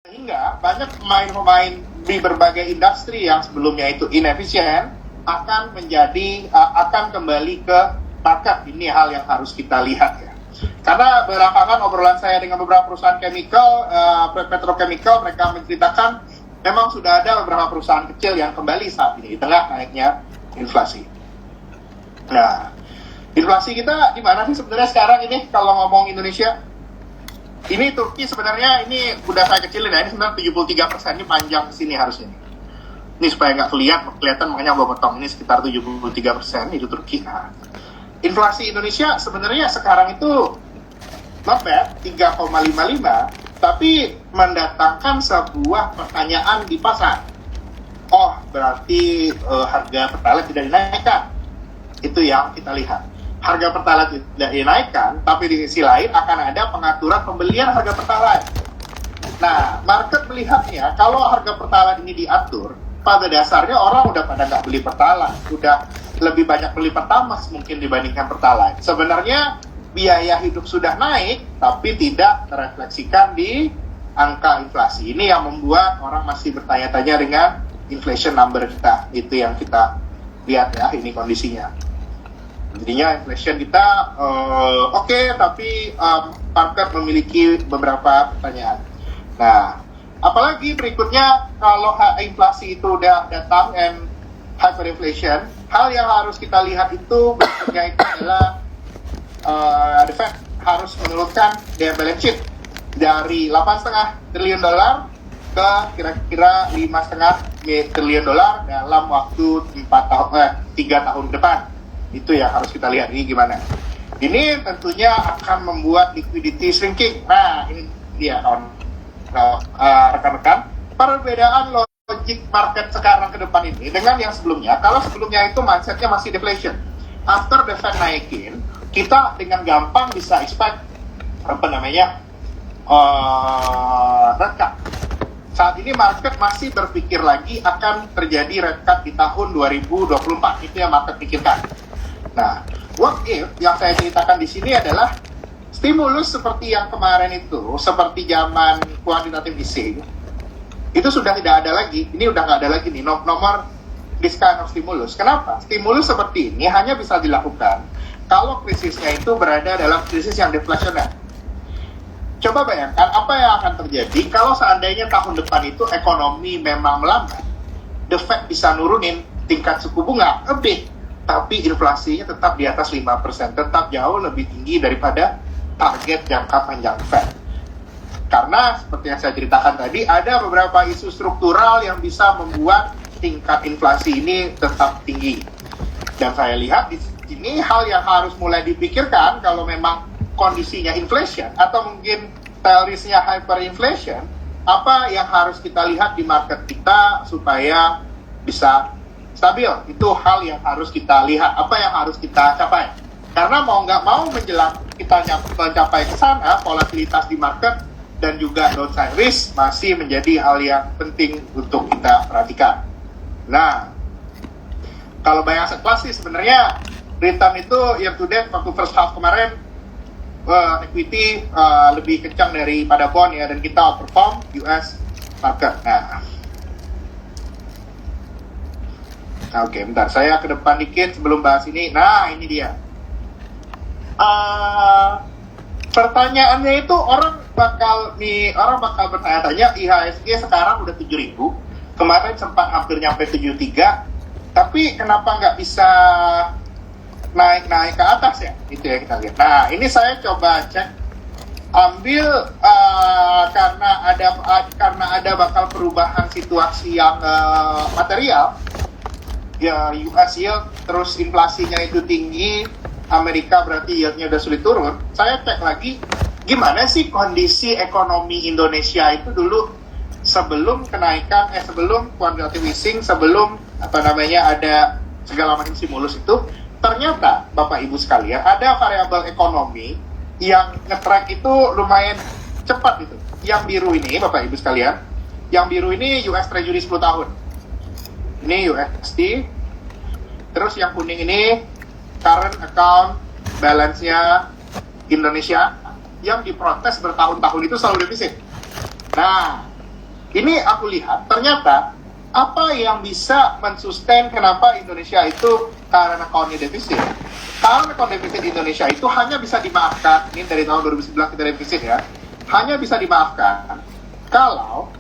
Sehingga banyak pemain-pemain di berbagai industri yang sebelumnya itu inefisien akan kembali ke market. Ini hal yang harus kita lihat ya. Karena belakangan obrolan saya dengan beberapa perusahaan petrochemical, mereka menceritakan memang sudah ada beberapa perusahaan kecil yang kembali saat ini di tengah naiknya inflasi. Nah, inflasi kita di mana sih sebenarnya sekarang ini kalau ngomong Indonesia? Ini Turki sebenarnya ini udah saya kecilin ya, ini sebenarnya 73%, ini panjang sini harusnya. Ini supaya nggak kelihatan makanya gue potong, ini sekitar 73% itu Turki. Nah, inflasi Indonesia sebenarnya sekarang itu not bad, 3,55, tapi mendatangkan sebuah pertanyaan di pasar. Oh, berarti harga Pertalite tidak dinaikkan. Itu yang kita lihat. Harga Pertalite tidak dinaikkan, tapi di sisi lain akan ada pengaturan pembelian harga Pertalite. Nah, market melihatnya kalau harga Pertalite ini diatur, pada dasarnya orang udah pada nggak beli Pertalite, udah lebih banyak beli Pertamax mungkin dibandingkan Pertalite. Sebenarnya biaya hidup sudah naik, tapi tidak terefleksikan di angka inflasi. Ini yang membuat orang masih bertanya-tanya dengan inflation number kita. Itu yang kita lihat ya, ini kondisinya. Jadinya inflation kita oke, tapi market memiliki beberapa pertanyaan. Nah, apalagi berikutnya kalau inflasi itu udah datang and hyperinflation, hal yang harus kita lihat itu berikutnya itu adalah the Fed harus menurunkan their balance sheet dari 8,5 triliun dolar ke kira-kira 5,5 triliun dolar dalam waktu 3 tahun ke depan. Itu yang harus kita lihat ini gimana. Ini tentunya akan membuat liquidity shrinking. Nah, ini dia rekan-rekan. Perbedaan logik market sekarang ke depan ini dengan yang sebelumnya. Kalau sebelumnya itu mindsetnya masih deflation. After the Fed naikin, kita dengan gampang bisa expect rate cut. Saat ini market masih berpikir lagi akan terjadi rate cut di tahun 2024. Itu yang market pikirkan. Nah, what if yang saya ceritakan di sini adalah stimulus seperti yang kemarin itu, seperti zaman quantitative easing, itu sudah tidak ada lagi. Ini udah nggak ada lagi nih nomor this kind of stimulus. Kenapa? Stimulus seperti ini hanya bisa dilakukan kalau krisisnya itu berada dalam krisis yang deflasioner. Coba bayangkan apa yang akan terjadi kalau seandainya tahun depan itu ekonomi memang melambat, the Fed bisa nurunin tingkat suku bunga lebih, tapi inflasinya tetap di atas 5%, tetap jauh lebih tinggi daripada target jangka panjang Fed. Karena seperti yang saya ceritakan tadi, ada beberapa isu struktural yang bisa membuat tingkat inflasi ini tetap tinggi. Dan saya lihat di sini hal yang harus mulai dipikirkan kalau memang kondisinya inflation atau mungkin teorisnya hyperinflation, apa yang harus kita lihat di market kita supaya bisa stabil. Itu hal yang harus kita lihat, apa yang harus kita capai. Karena mau nggak mau menjelang kita mencapai ke sana, volatilitas di market dan juga downside risk masih menjadi hal yang penting untuk kita perhatikan. Nah, kalau buy asset class sih sebenarnya return itu year to date waktu first half kemarin equity lebih kencang daripada bond ya, dan kita outperform US market. Oke, bentar, saya ke depan dikit sebelum bahas ini. Nah, ini dia. Pertanyaannya itu orang bakal bertanya-tanya, IHSG sekarang udah 7.000, kemarin sempat hampir nyampe 73, tapi kenapa nggak bisa naik ke atas ya? Itu yang kita lihat. Nah, ini saya coba cek, ambil karena ada bakal perubahan situasi yang material. Ya, US yield, terus inflasinya itu tinggi, Amerika berarti yieldnya udah sulit turun. Saya cek lagi, gimana sih kondisi ekonomi Indonesia itu dulu sebelum kenaikan, sebelum quantitative easing, sebelum ada segala macam stimulus itu. Ternyata, Bapak Ibu sekalian, ada variabel ekonomi yang nge-track itu lumayan cepat itu. Yang biru ini, Bapak Ibu sekalian, yang biru ini US Treasury 10 tahun. Ini USD, terus yang kuning ini current account balance-nya Indonesia yang diprotes bertahun-tahun itu selalu defisit. Nah, Ini aku lihat ternyata apa yang bisa mensustain kenapa Indonesia itu current account-nya defisit. Current account defisit Indonesia itu hanya bisa dimaafkan, ini dari tahun 2011 kita defisit ya, hanya bisa dimaafkan kalau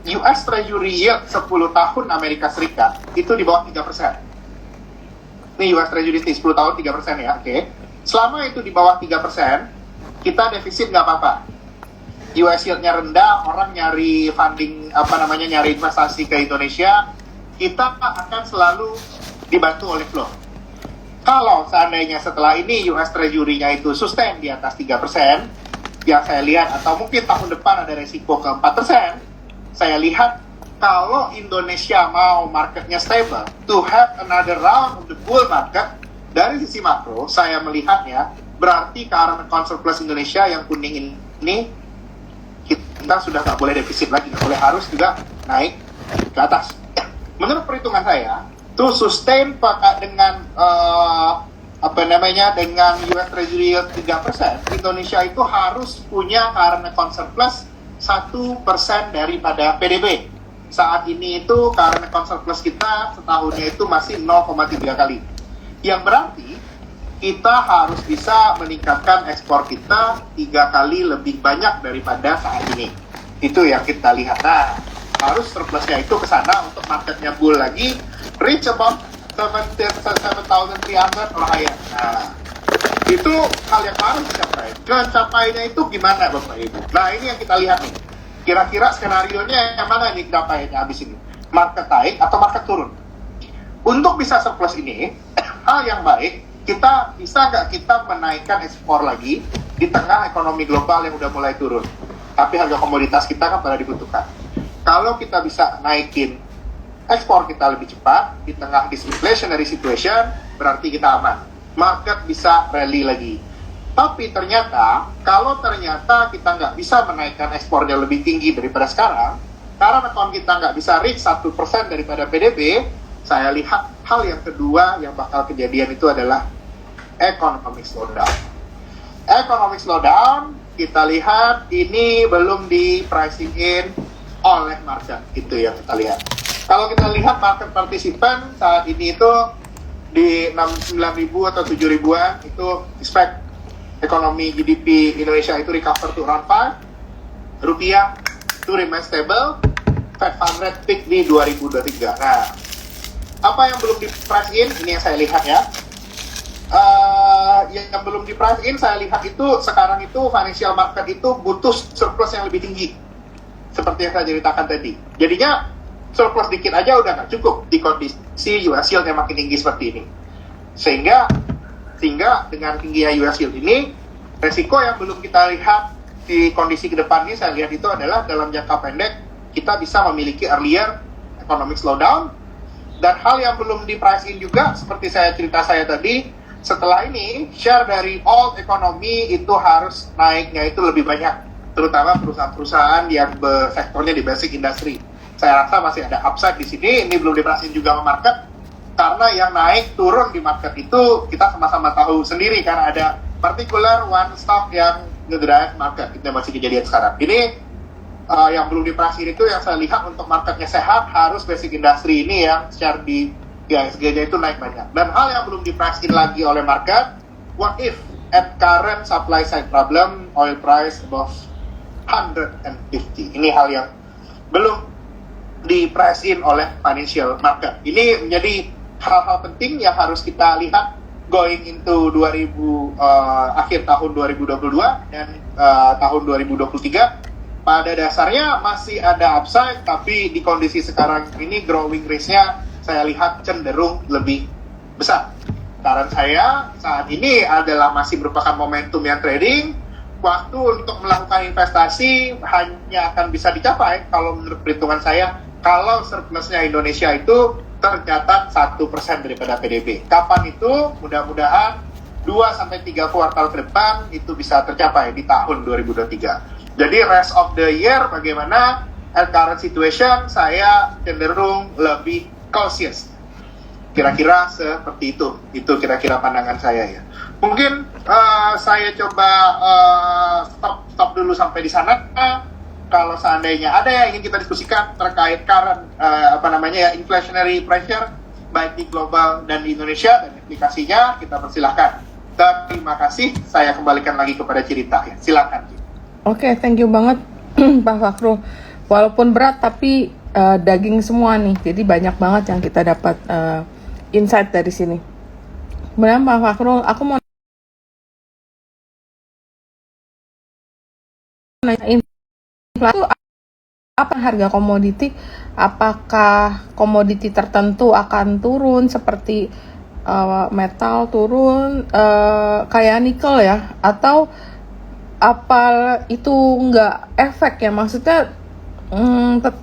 US Treasury yield 10 tahun Amerika Serikat itu di bawah 3%. Ini US Treasury 10 tahun 3% ya, oke. Selama itu di bawah 3%, kita defisit nggak apa-apa. US yield-nya rendah, orang nyari funding, nyari investasi ke Indonesia, kita akan selalu dibantu oleh flow. Kalau seandainya setelah ini US Treasury-nya itu sustain di atas 3%, yang saya lihat, atau mungkin tahun depan ada resiko ke 4%, saya lihat kalau Indonesia mau marketnya stable, to have another round of the bull market, dari sisi makro, saya melihatnya, berarti current account surplus Indonesia yang kuning ini, kita sudah nggak boleh defisit lagi, nggak boleh, harus juga naik ke atas. Menurut perhitungan saya, to sustain dengan dengan US Treasury yield 3%, Indonesia itu harus punya current account surplus 1% daripada PDB. Saat ini itu current account surplus kita setahunnya itu masih 0,3 kali. Yang berarti kita harus bisa meningkatkan ekspor kita 3 kali lebih banyak daripada saat ini. Itu yang kita lihat. Nah, harus surplusnya itu ke sana untuk marketnya bull lagi, reach about 7,300 or higher. Nah, itu hal yang harus dicapai. Mencapainya itu gimana Bapak Ibu? Nah, ini yang kita lihat nih. Kira-kira skenario-nya yang mana nih capainya habis ini? Market naik atau market turun? Untuk bisa surplus ini, hal yang baik, kita bisa nggak kita menaikkan ekspor lagi di tengah ekonomi global yang udah mulai turun, tapi harga komoditas kita kan pada dibutuhkan. Kalau kita bisa naikin ekspor kita lebih cepat di tengah disinflationary situation, berarti kita aman, market bisa rally lagi. Tapi ternyata kalau ternyata kita nggak bisa menaikkan ekspornya lebih tinggi daripada sekarang, karena account kita nggak bisa reach 1% daripada PDB, saya lihat hal yang kedua yang bakal kejadian itu adalah economic slowdown. Economic slowdown, kita lihat ini belum di pricing in oleh market, itu yang kita lihat. Kalau kita lihat market participant saat ini itu di 69.000 atau 7.000-an, itu expect ekonomi GDP Indonesia itu recover to around 5, rupiah to remain stable, Fed Fund Rate peak di 2023. Nah, apa yang belum di price in, ini yang saya lihat ya. Yang belum di price in, saya lihat itu sekarang itu financial market itu butuh surplus yang lebih tinggi, seperti yang saya ceritakan tadi. Jadinya surplus dikit aja udah nggak cukup di kondisi US yield yang makin tinggi seperti ini. Sehingga dengan tingginya US yield ini, resiko yang belum kita lihat di kondisi ke depan ini, saya lihat itu adalah dalam jangka pendek kita bisa memiliki earlier economic slowdown. Dan hal yang belum di price in juga, seperti cerita saya tadi, setelah ini share dari all economy itu harus naiknya itu lebih banyak, terutama perusahaan-perusahaan yang sektornya di basic industry. Saya rasa masih ada upside di sini. Ini belum di price in juga sama market, karena yang naik turun di market itu kita sama-sama tahu sendiri, karena ada particular one stock yang ngedrive market. Itu masih kejadian sekarang. Ini yang belum diprasir itu yang saya lihat untuk marketnya sehat, harus basic industry ini yang secara di ISG-nya itu naik banyak. Dan hal yang belum diprasir lagi oleh market, what if at current supply side problem, oil price above 150. Ini hal yang belum diprasir oleh financial market. Ini menjadi hal-hal penting yang harus kita lihat going into akhir tahun 2022 dan tahun 2023. Pada dasarnya masih ada upside, tapi di kondisi sekarang ini growing risk-nya saya lihat cenderung lebih besar. Saran saya saat ini adalah masih merupakan momentum yang trading. Waktu untuk melakukan investasi hanya akan bisa dicapai kalau menurut perhitungan saya, kalau surplusnya Indonesia itu tercatat 1% daripada PDB. Kapan itu? Mudah-mudahan 2-3 kuartal ke depan itu bisa tercapai di tahun 2023. Jadi rest of the year bagaimana at current situation, saya cenderung lebih cautious. Kira-kira seperti itu. Itu kira-kira pandangan saya ya. Mungkin saya coba stop dulu sampai di sana. kalau seandainya ada yang ingin kita diskusikan terkait current inflationary pressure baik di global dan di Indonesia dan implikasinya, kita persilahkan. Terima kasih, saya kembalikan lagi kepada cerita ya. Silakan. Oke, thank you banget Pak Fakhrul. Walaupun berat tapi daging semua nih, jadi banyak banget yang kita dapat insight dari sini. Kemudian Pak Fakhrul, aku mau nanya inflasi apa harga komoditi? Apakah komoditi tertentu akan turun seperti metal turun kayak nikel ya? Atau apa itu nggak efek ya? Maksudnya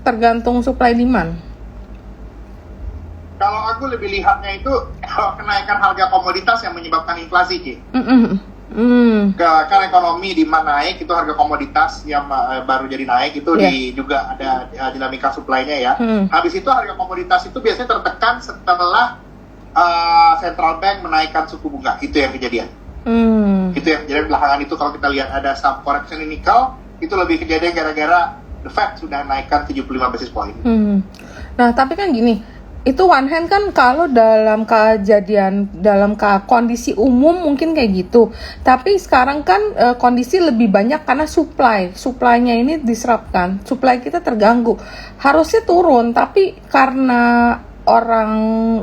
tergantung supply demand. Kalau aku lebih lihatnya itu kenaikan harga komoditas yang menyebabkan inflasi, Ci. Karena ekonomi di mana naik itu harga komoditas yang baru jadi naik itu juga ada dinamika supply-nya ya. Habis itu harga komoditas itu biasanya tertekan setelah central bank menaikkan suku bunga. Itu yang kejadian. Itu yang kejadian belakangan itu kalau kita lihat ada sub correction in nikel itu lebih kejadian gara-gara the Fed sudah naikkan 75 basis point. Nah tapi kan gini, itu one hand kan kalau dalam kejadian dalam kondisi umum mungkin kayak gitu, tapi sekarang kan kondisi lebih banyak karena supply-nya ini disruptkan, supply kita terganggu, harusnya turun tapi karena orang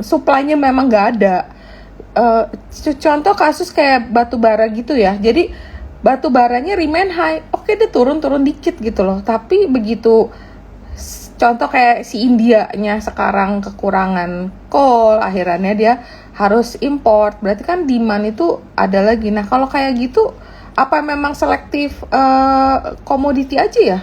supply-nya memang nggak ada. Contoh kasus kayak batu bara gitu ya, jadi batu baranya remain high, oke dia turun dikit gitu loh, tapi begitu contoh kayak si India-nya sekarang kekurangan coal, akhirnya dia harus import. Berarti kan demand itu ada lagi. Nah, kalau kayak gitu, apa memang selektif komoditi aja ya?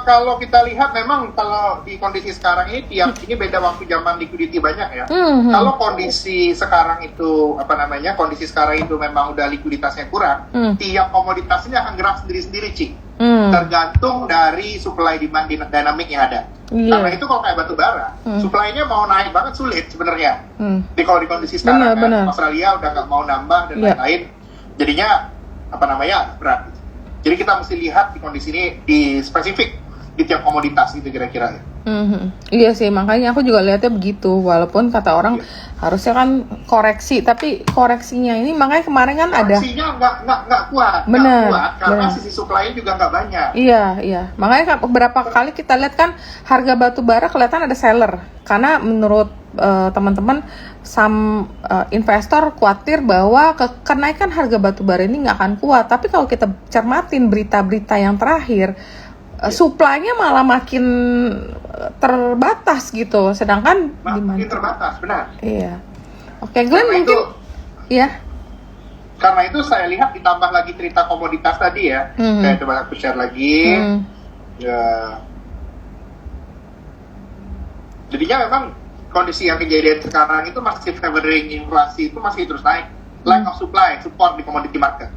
Kalau kita lihat memang kalau di kondisi sekarang ini beda waktu zaman liquidity banyak ya. Kalau kondisi sekarang itu kondisi sekarang itu memang udah likuiditasnya kurang, tiap komoditas ini akan gerak sendiri-sendiri, Ci. Tergantung dari supply demand dynamic yang ada. Karena itu kalau kayak batu bara, supply-nya mau naik banget sulit sebenarnya. Kalau di kondisi sekarang kan, Australia udah nggak mau nambah dan lain-lain, jadinya berat. Jadi kita mesti lihat di kondisi ini di spesifik di tiap komoditas gitu kira-kira ya. Iya sih, makanya aku juga lihatnya begitu. Walaupun kata orang harusnya kan koreksi, tapi koreksinya ini makanya kemarin kan ada. Koreksinya nggak kuat, karena sisi supply juga nggak banyak. Iya. Makanya beberapa kali kita lihat kan harga batu bara kelihatan ada seller, karena menurut teman-teman investor khawatir bahwa kenaikan harga batu bara ini nggak akan kuat. Tapi kalau kita cermatin berita-berita yang terakhir, supply-nya malah makin terbatas gitu, sedangkan makin terbatas, benar. Iya. Oke, Glenn mungkin ya. Karena itu saya lihat ditambah lagi cerita komoditas tadi ya. Saya coba aku share lagi. Ya. Jadinya memang kondisi yang kejadian sekarang itu masih favoring inflasi itu masih terus naik. Lack of supply, support di commodity market.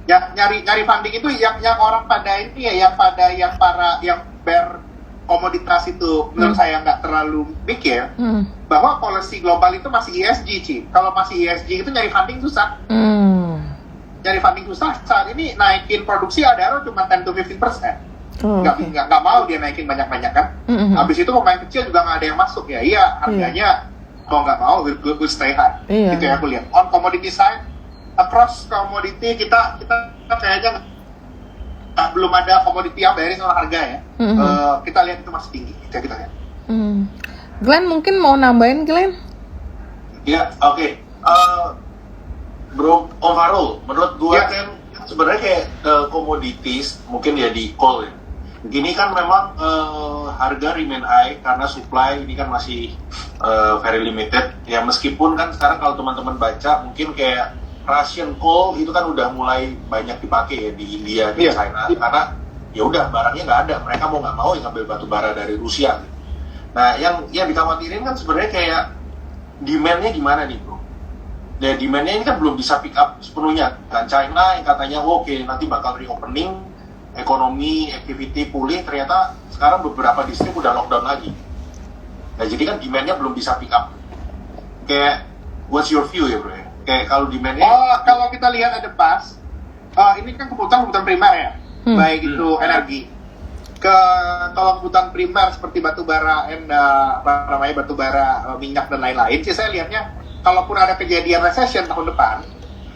Nyari funding itu yang orang pada ini ya, yang bear komoditas itu menurut saya nggak terlalu mikir bahwa policy global itu masih ESG, Ci. Kalau masih ESG itu nyari funding susah. Nyari funding susah. Saat ini naikin produksi ADR cuma 10-15%. Nggak mau dia naikin banyak-banyak kan. Habis itu pemain kecil juga nggak ada yang masuk ya. Iya, harganya mau nggak mau will stay high. Gitu ya aku lihat. On commodity side, across commodity kita kayaknya belum ada komoditi yang beres sama harga ya. Kita lihat itu masih tinggi. Kita lihat. Glenn mungkin mau nambahin, Glenn? Ya, oke. Bro, overall, menurut gue kan sebenarnya kayak commodities mungkin ya di coal ya. Ini kan memang harga remain high karena supply ini kan masih very limited. Ya meskipun kan sekarang kalau teman-teman baca mungkin kayak Russian coal itu kan udah mulai banyak dipakai ya di India, di China, karena ya udah barangnya nggak ada, mereka mau nggak mau yang ngambil batu bara dari Rusia. Nah, yang dikhawatirin kan sebenarnya kayak demand-nya gimana nih, bro? Ya demand-nya ini kan belum bisa pick up sepenuhnya. Dan China yang katanya oke, nanti bakal reopening, ekonomi, activity pulih, ternyata sekarang beberapa distrik udah lockdown lagi. Nah, jadi kan demand-nya belum bisa pick up. Kayak, what's your view ya, bro? Kayak kalau demand-nya... kalau kita lihat ada pas, ini kan kebutuhan primer ya. baik itu energi. Kalau kebutuhan primer seperti batu bara, batu bara, minyak dan lain-lain, sih saya lihatnya, kalaupun ada kejadian recession tahun depan,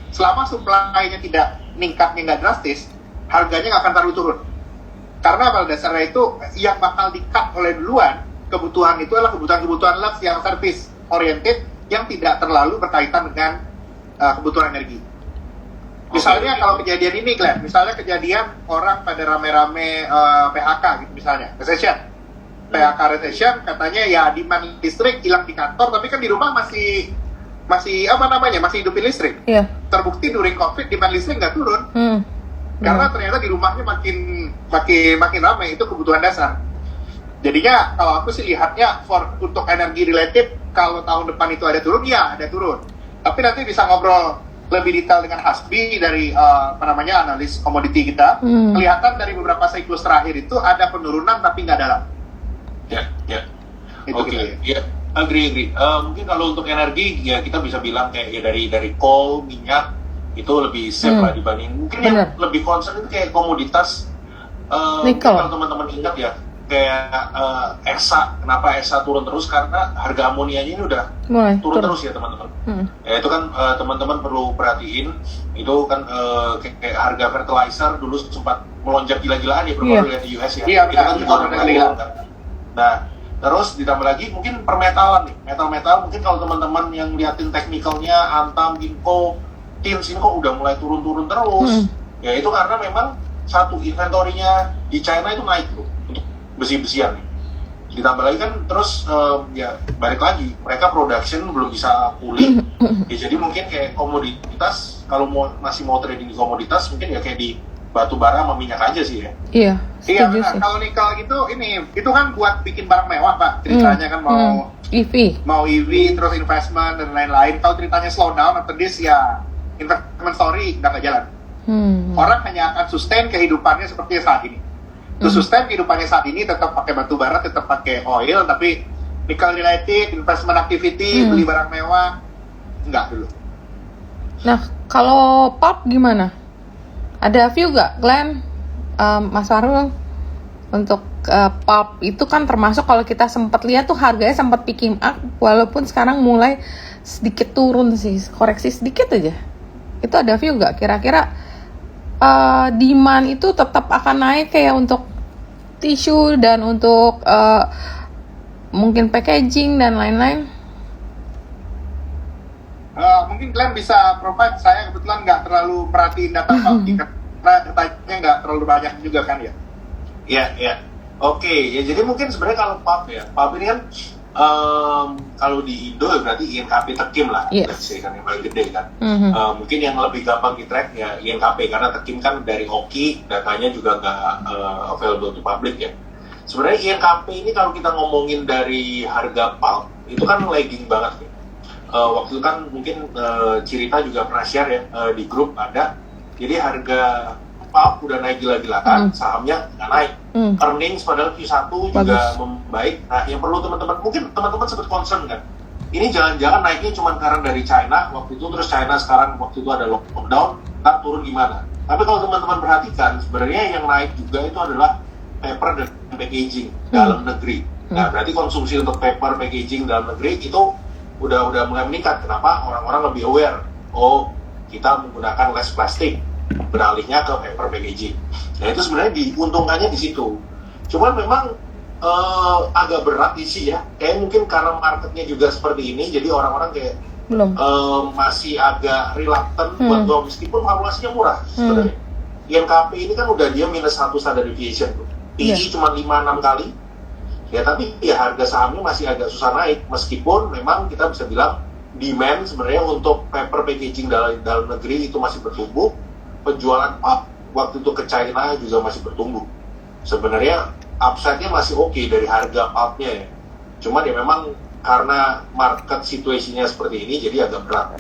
selama supply-nya tidak meningkatnya nggak drastis, harganya nggak akan terlalu turun. Karena pada dasarnya itu yang bakal di-cut oleh duluan kebutuhan itu adalah kebutuhan lux yang service oriented, yang tidak terlalu berkaitan dengan kebutuhan energi. Misalnya kalau kejadian ini, Glenn, misalnya kejadian orang pada rame-rame PHK gitu misalnya, recession. PHK recession, katanya ya demand listrik hilang di kantor, tapi kan di rumah masih hidupin listrik. Iya. Terbukti during COVID demand listrik nggak turun. Karena ternyata di rumahnya makin ramai, itu kebutuhan dasar. Jadinya kalau aku sih lihatnya untuk energi related, kalau tahun depan itu ada turun, ya ada turun. Tapi nanti bisa ngobrol lebih detail dengan Hasbi dari analis komoditi kita. Kelihatan dari beberapa siklus terakhir itu ada penurunan tapi nggak dalam. Ya. Oke. Ya, agree. Mungkin kalau untuk energi ya kita bisa bilang kayak ya dari coal, minyak itu lebih safe lah dibanding. Mungkin yang lebih concern itu kayak komoditas. Nikel. Kalau teman-teman ingat ya, kayak ESA, kenapa ESA turun terus, karena harga amonianya ini udah turun terus ya teman-teman. Ya itu kan teman-teman perlu perhatiin, itu kan kayak harga fertilizer dulu sempat melonjak gila-gilaan ya lihat di US ya. Iya, itu kan juga udah mulai turun kan. Nah terus ditambah lagi mungkin permetalan nih, metal mungkin kalau teman-teman yang liatin teknikalnya Antam, Inco, Tins ini kok udah mulai turun-turun terus. Ya itu karena memang satu inventorinya di China itu naik loh untuk besi-besian nih. Ditambah lagi kan terus ya balik lagi mereka production belum bisa pulih. Ya jadi mungkin kayak komoditas kalau masih mau trading di komoditas mungkin ya kayak di batu bara sama minyak aja sih ya. Iya. Iya benar. Kalau nikel gitu itu kan buat bikin barang mewah Pak. Ceritanya kan mau EV terus investment dan lain-lain. Kalau ceritanya slow down after this ya investment story nggak jalan. Orang hanya akan sustain kehidupannya seperti saat ini. To sustain kehidupannya saat ini tetap pakai batu bara, tetap pakai oil, tapi nickel related, investment activity, beli barang mewah, enggak dulu. Nah, kalau pulp gimana? Ada view gak, Glenn, Mas Arul? Untuk pulp itu kan termasuk kalau kita sempat lihat tuh harganya sempat picking up, walaupun sekarang mulai sedikit turun sih, koreksi sedikit aja. Itu ada view gak? Kira-kira demand itu tetap akan naik kayak untuk tisu dan untuk mungkin packaging dan lain-lain? Mungkin Glenn bisa provide, saya kebetulan nggak terlalu perhatiin data karena datanya nggak terlalu banyak juga kan ya. Iya. Oke, ya jadi mungkin sebenarnya kalau pulp ini kan kalau di Indo berarti INKP Tekim lah, kan yang paling gede kan. Mungkin yang lebih gampang di track ya INKP karena Tekim kan dari Oki, datanya juga nggak available to public ya. Sebenarnya INKP ini kalau kita ngomongin dari harga pulp itu kan lagging banget ya. Waktu itu kan mungkin Cirita juga pernah share ya di grup ada. Jadi harga pulp udah naik gila-gilaan, sahamnya nggak naik. Earnings padahal Q1 juga membaik. Nah, yang perlu mungkin teman-teman sempat concern kan. Ini jangan-jangan naiknya cuma karena dari China waktu itu, terus China sekarang waktu itu ada lockdown, ntar turun gimana. Tapi kalau teman-teman perhatikan, sebenarnya yang naik juga itu adalah paper dan packaging dalam negeri. Nah, berarti konsumsi untuk paper, packaging dalam negeri itu udah mulai meningkat. Kenapa? Orang-orang lebih aware. Oh, kita menggunakan less plastik, beralihnya ke paper packaging. Nah itu sebenarnya diuntungkannya di situ. Cuman memang agak berat sih ya. Kayak mungkin karena marketnya juga seperti ini, jadi orang-orang kayak masih agak reluctant buat jual meskipun valuasinya murah sebenarnya. INKP ini kan udah dia minus 1 standard deviation tuh. PE cuma 5-6 kali. Ya tapi ya harga sahamnya masih agak susah naik meskipun memang kita bisa bilang demand sebenarnya untuk paper packaging dalam negeri itu masih bertumbuh. Penjualan pulp waktu itu ke China juga masih bertumbuh. Sebenarnya upside-nya masih oke dari harga pulp-nya ya. Cuman ya memang karena market situasinya seperti ini jadi agak berat.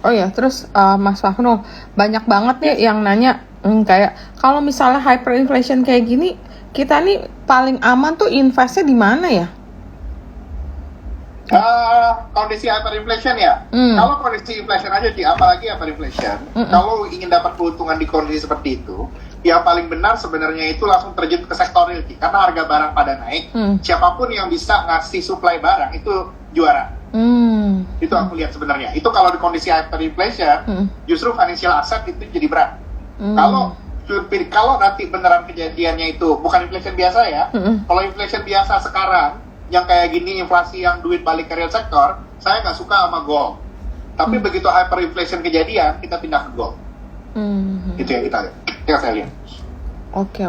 Oh ya, terus Mas Fahno, banyak banget nih yang nanya kayak kalau misalnya hyperinflation kayak gini, kita nih paling aman tuh investnya di mana ya? Kondisi hyperinflation ya. Kalau kondisi inflation aja sih, apalagi hyperinflation. Kalau ingin dapat keuntungan di kondisi seperti itu, yang paling benar sebenarnya itu langsung terjun ke sektor real, karena harga barang pada naik. Siapapun yang bisa ngasih supply barang itu juara. Itu aku lihat sebenarnya. Itu kalau di kondisi hyperinflation, justru financial asset itu jadi berat. Kalau nanti beneran kejadiannya itu bukan inflation biasa ya. Kalau inflation biasa sekarang yang kayak gini, inflasi yang duit balik ke real sektor, saya nggak suka sama gold. Tapi begitu hyperinflation kejadian, kita pindah ke gold. Itu yang kita lihat, yang saya lihat. Oke.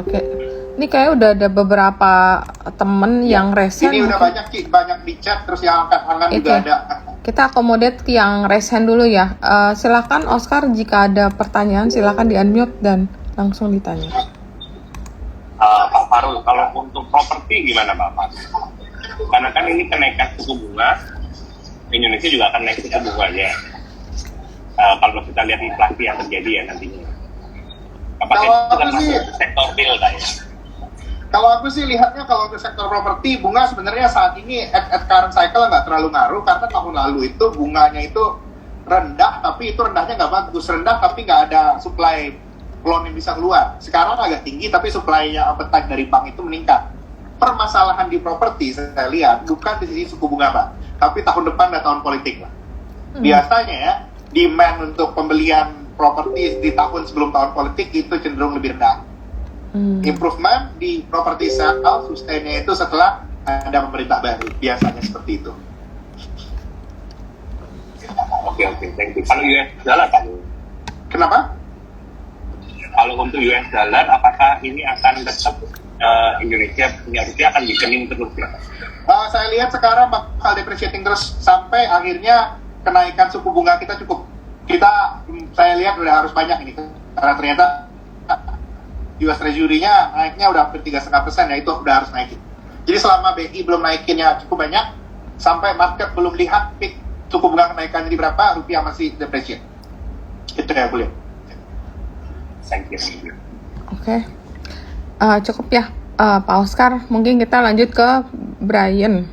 Ini kayak udah ada beberapa temen yang resen. Ini udah banyak di chat, terus yang angkat tangan juga ada. Kita akomodet yang resen dulu ya. Silakan Oscar, jika ada pertanyaan silakan di unmute dan langsung ditanya. Pak Farul, kalau untuk properti gimana Pak Farul? Karena kan ini kenaikan suku bunga, Indonesia juga akan naik suku bunganya. Kalau kita lihat inflasi yang terjadi ya nantinya. Apakah itu termasuk sektor real ya? Kalau aku sih lihatnya kalau ke sektor properti, bunga sebenarnya saat ini at current cycle nggak terlalu ngaruh, karena tahun lalu itu bunganya itu rendah, tapi itu rendahnya nggak bagus, rendah tapi nggak ada supply loan yang bisa keluar. Sekarang agak tinggi, tapi supply-nya appetite dari bank itu meningkat. Permasalahan di properti saya lihat bukan di sisi suku bunga Pak, tapi tahun depan dan tahun politik Pak. Biasanya ya, demand untuk pembelian properti di tahun sebelum tahun politik itu cenderung lebih rendah. Improvement di properti sektor sustainnya itu setelah ada pemerintah baru, biasanya seperti itu. Oke, thank you. Kalau US dollar Pak? Kenapa? Kalau untuk US dollar, apakah ini akan tetap Indonesia punya rupiah akan dikening terus ya? Saya lihat sekarang bakal depreciating terus sampai akhirnya kenaikan suku bunga kita cukup. Saya lihat udah harus banyak ini, karena ternyata US Treasury-nya naiknya udah hampir 3,5%, ya itu udah harus naikin. Jadi selama BI belum naikinnya cukup banyak, sampai market belum lihat peak suku bunga kenaikannya di berapa, rupiah masih depreciate. Itu yang aku lihat. Thank you. Oke. Cukup ya Pak Oscar, mungkin kita lanjut ke Brian.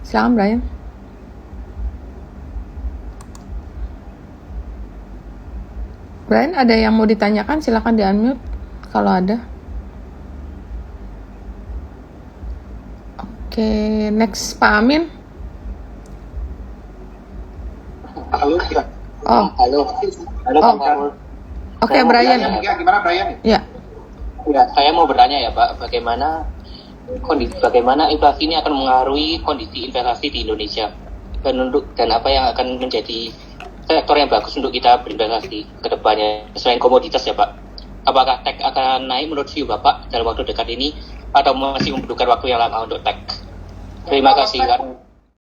Silakan Brian. Brian, ada yang mau ditanyakan? Silakan di unmute kalau ada. Oke, next Pak Amin. Halo. Halo Pak Farul. Oke, Brian. Ya, gimana Brian? Ya. Ya, saya mau bertanya ya Pak, bagaimana inflasi ini akan mengaruhi kondisi investasi di Indonesia dan apa yang akan menjadi sektor yang bagus untuk kita berinvestasi ke depannya selain komoditas ya Pak. Apakah tech akan naik menurut view Bapak dalam waktu dekat ini atau masih membutuhkan waktu yang lama untuk tech? Terima kasih.